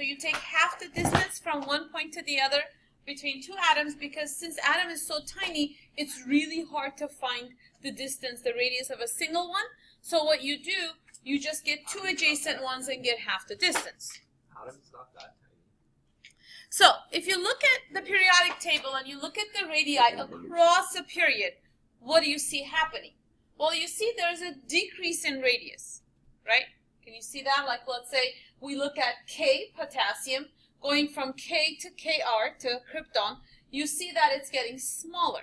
you take half the distance from one point to the other between two atoms, because since atom is so tiny, it's really hard to find the distance, the radius of a single one. So what you do, you just get two adjacent ones and get half the distance. Atom's not that tiny. So if you look at the periodic table and you look at the radii across a period, what do you see happening? Well, you see there's a decrease in radius, right? Can you see that? Like, let's say we look at K, potassium, going from K to Kr to krypton, you see that it's getting smaller.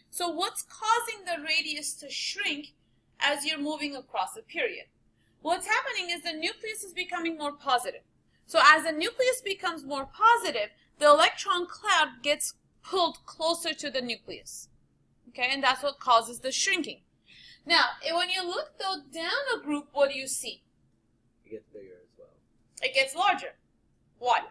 So what's causing the radius to shrink as you're moving across a period? What's happening is the nucleus is becoming more positive. So as the nucleus becomes more positive, the electron cloud gets pulled closer to the nucleus. Okay, and that's what causes the shrinking. Now, when you look though down a group, what do you see? It gets bigger as well. It gets larger. Why?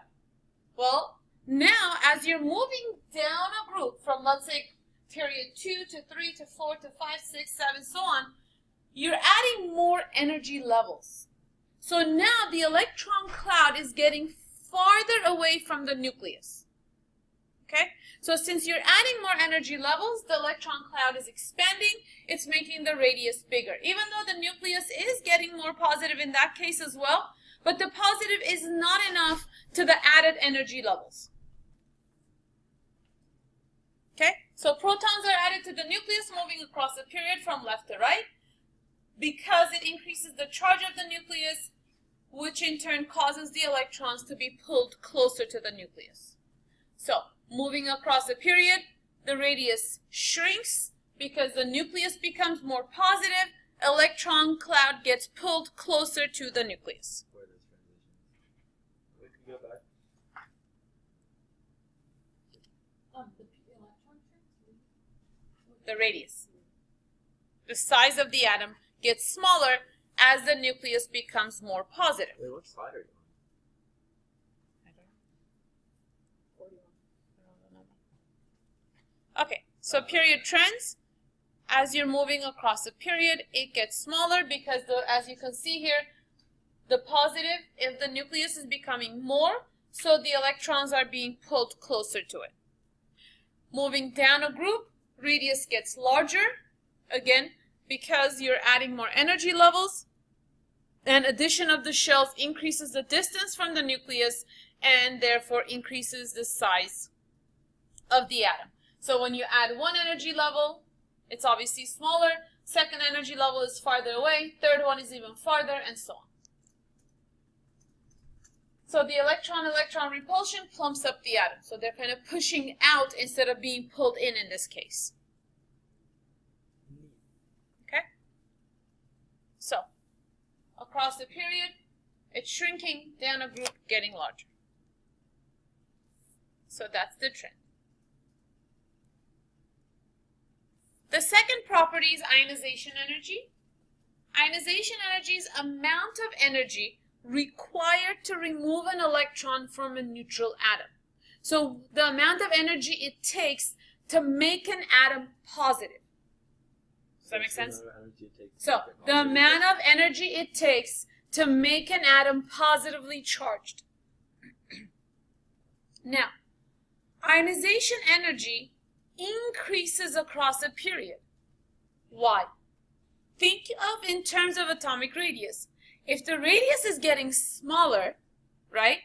Well, now as you're moving down a group from, let's say, period 2 to 3 to 4 to 5, 6, 7, so on, you're adding more energy levels. So now the electron cloud is getting farther away from the nucleus. Okay? So since you're adding more energy levels, the electron cloud is expanding. It's making the radius bigger. Even though the nucleus is getting more positive in that case as well, but the positive is not enough to the added energy levels. Okay? So protons are added to the nucleus moving across the period from left to right because it increases the charge of the nucleus, which in turn causes the electrons to be pulled closer to the nucleus. So, moving across a period, the radius shrinks because the nucleus becomes more positive, electron cloud gets pulled closer to the nucleus. Where does transition? We can go back. The radius. The size of the atom gets smaller as the nucleus becomes more positive. Wait, what slide are you on? Okay, so period trends. As you're moving across a period, it gets smaller because, as you can see here, the positive, if the nucleus is becoming more, so the electrons are being pulled closer to it. Moving down a group, radius gets larger, again, because you're adding more energy levels, and addition of the shells increases the distance from the nucleus and therefore increases the size of the atom. So when you add one energy level, it's obviously smaller, second energy level is farther away, third one is even farther, and so on. So the electron-electron repulsion plumps up the atom. So they're kind of pushing out instead of being pulled in this case. Okay? So, across the period, it's shrinking, down a group, getting larger. So that's the trend. The second property is ionization energy. Ionization energy is amount of energy required to remove an electron from a neutral atom. So the amount of energy it takes to make an atom positive. Does that make sense? So the amount of energy it takes to make an atom positively charged. Now, ionization energy increases across a period. Why? Think of in terms of atomic radius. If the radius is getting smaller, right,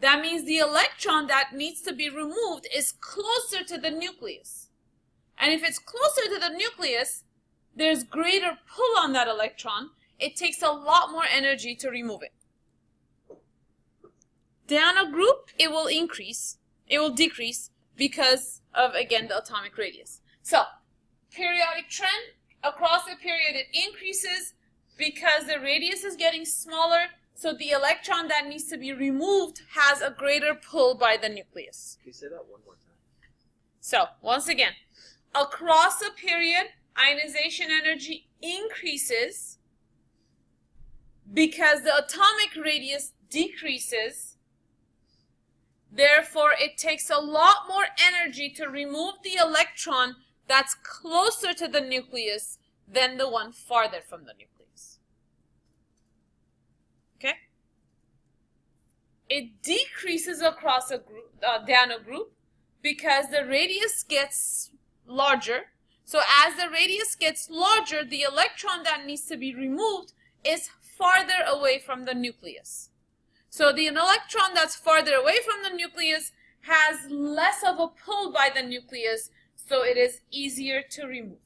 that means the electron that needs to be removed is closer to the nucleus. And if it's closer to the nucleus, there's greater pull on that electron. It takes a lot more energy to remove it. Down a group, it will increase. It will decrease because of, again, the atomic radius. So, periodic trend, across a period it increases because the radius is getting smaller, so the electron that needs to be removed has a greater pull by the nucleus. Can you say that one more time? So, once again, across a period, ionization energy increases because the atomic radius decreases. Therefore, it takes a lot more energy to remove the electron that's closer to the nucleus than the one farther from the nucleus. Okay? it decreases across a group, down a group, because the radius gets larger. So as the radius gets larger, the electron that needs to be removed is farther away from the nucleus. So an electron that's farther away from the nucleus has less of a pull by the nucleus, so it is easier to remove.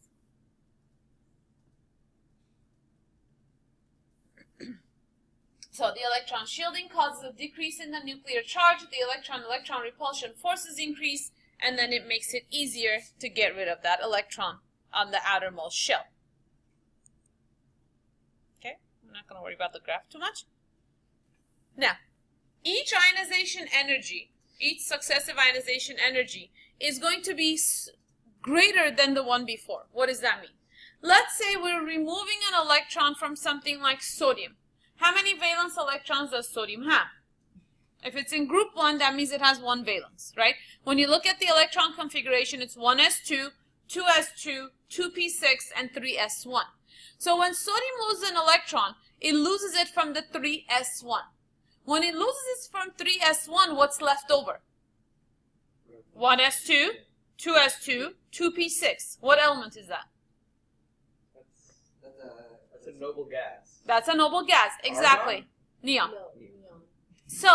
So the electron shielding causes a decrease in the nuclear charge, the electron-electron repulsion forces increase, and then it makes it easier to get rid of that electron on the outermost shell. Okay, I'm not going to worry about the graph too much. Now, each ionization energy, each successive ionization energy is going to be greater than the one before. What does that mean? Let's say we're removing an electron from something like sodium. How many valence electrons does sodium have? If it's in group 1, that means it has 1 valence, right? When you look at the electron configuration, it's 1s2, 2s2, 2p6, and 3s1. So when sodium loses an electron, it loses it from the 3s1. When it loses it from 3s1, what's left over? 1s2, 2s2, 2p6. What element is that? That's a noble gas. That's a noble gas, exactly. Argon? Neon. No. So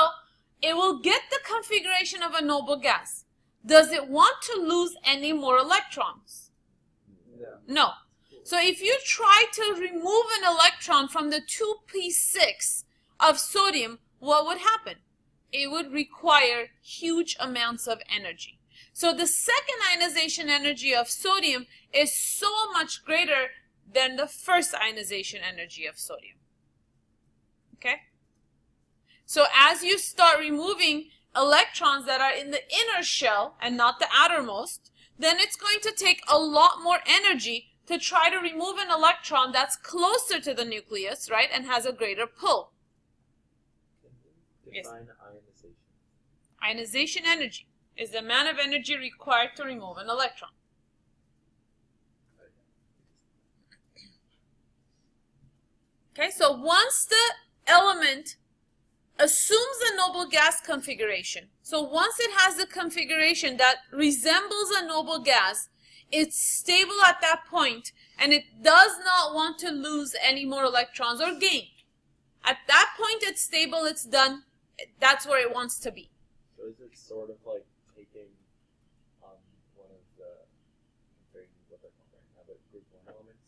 it will get the configuration of a noble gas. Does it want to lose any more electrons? No. No. So if you try to remove an electron from the 2p6 of sodium, what would happen? It would require huge amounts of energy. So the second ionization energy of sodium is so much greater than the first ionization energy of sodium. Okay? So as you start removing electrons that are in the inner shell and not the outermost, then it's going to take a lot more energy to try to remove an electron that's closer to the nucleus, right, and has a greater pull. Yes. Define ionization. Ionization energy is the amount of energy required to remove an electron. Okay, so once the element assumes a noble gas configuration, so once it has a configuration that resembles a noble gas, it's stable at that point, and it does not want to lose any more electrons or gain. At that point, it's stable, it's done. That's where it wants to be. So is it sort of like taking one of the, what they're called right now, but group 1 elements?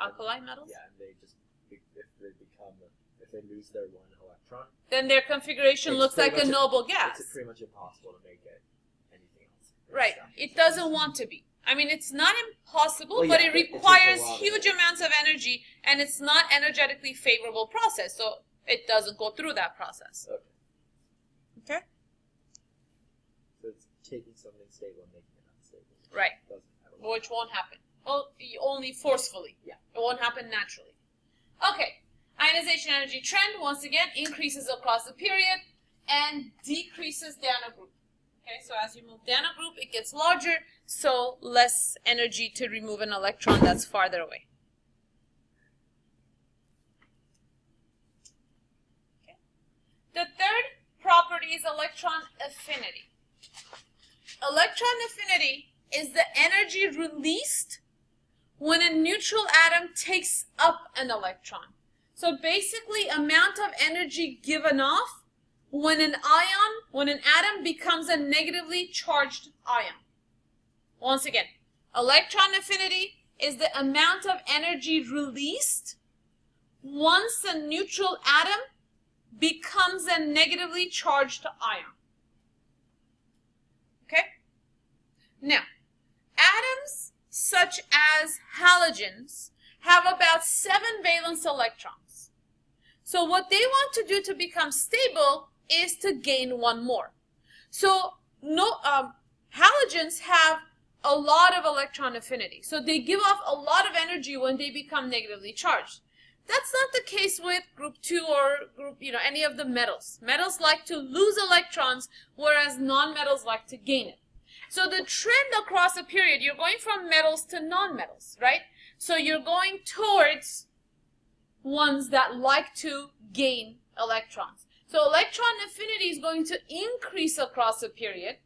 Alkali metals? Yeah, and they just, if they lose their 1 electron, Then their configuration It's looks pretty like a much noble gas. it's pretty much impossible to make it anything else. Right. It doesn't want to be. I mean, it's not impossible, Well, but yeah, it but it takes a requires lot of huge it. amounts of energy, and it's not energetically favorable process, so it doesn't go through that process. Okay. Okay? So it's taking something stable and making it unstable. Right. Doesn't happen. Which won't happen. Well, only forcefully. Yeah. It won't happen naturally. Okay. Ionization energy trend, once again, increases across the period and decreases down a group. Okay, so as you move down a group, it gets larger, so less energy to remove an electron that's farther away. Okay. The third property is electron affinity. Electron affinity is the energy released when a neutral atom takes up an electron. So basically, amount of energy given off when an atom becomes a negatively charged ion. Once again, electron affinity is the amount of energy released once a neutral atom becomes a negatively charged ion. Okay? Now, atoms such as halogens have about 7 valence electrons. So what they want to do to become stable is to gain 1 more. So halogens have a lot of electron affinity. So they give off a lot of energy when they become negatively charged. That's not the case with group 2 or group, any of the metals. Metals like to lose electrons, whereas non-metals like to gain it. So the trend across a period, you're going from metals to non-metals, right? So you're going towards ones that like to gain electrons. So electron affinity is going to increase across a period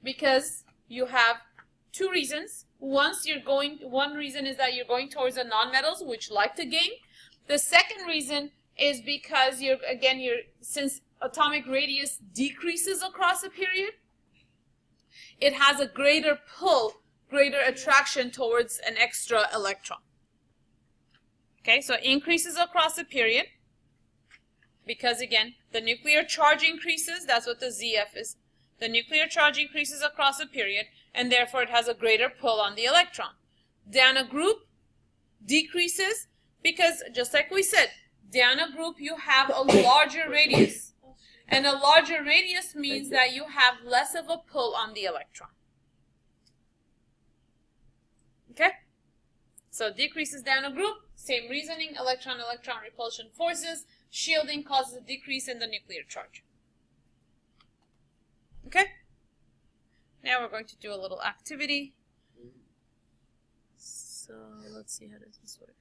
because you have two reasons. One reason is that you're going towards the nonmetals, which like to gain. The second reason is because since atomic radius decreases across a period, it has a greater pull, greater attraction towards an extra electron. Okay, so it increases across a period because, again, the nuclear charge increases. That's what the ZF is. The nuclear charge increases across a period, and therefore it has a greater pull on the electron. Down a group decreases because, just like we said, down a group you have a larger radius. And a larger radius means that you have less of a pull on the electron. Okay? So decreases down a group, same reasoning, electron-electron repulsion forces, shielding causes a decrease in the nuclear charge. Okay? Now we're going to do a little activity. So let's see, how does this work?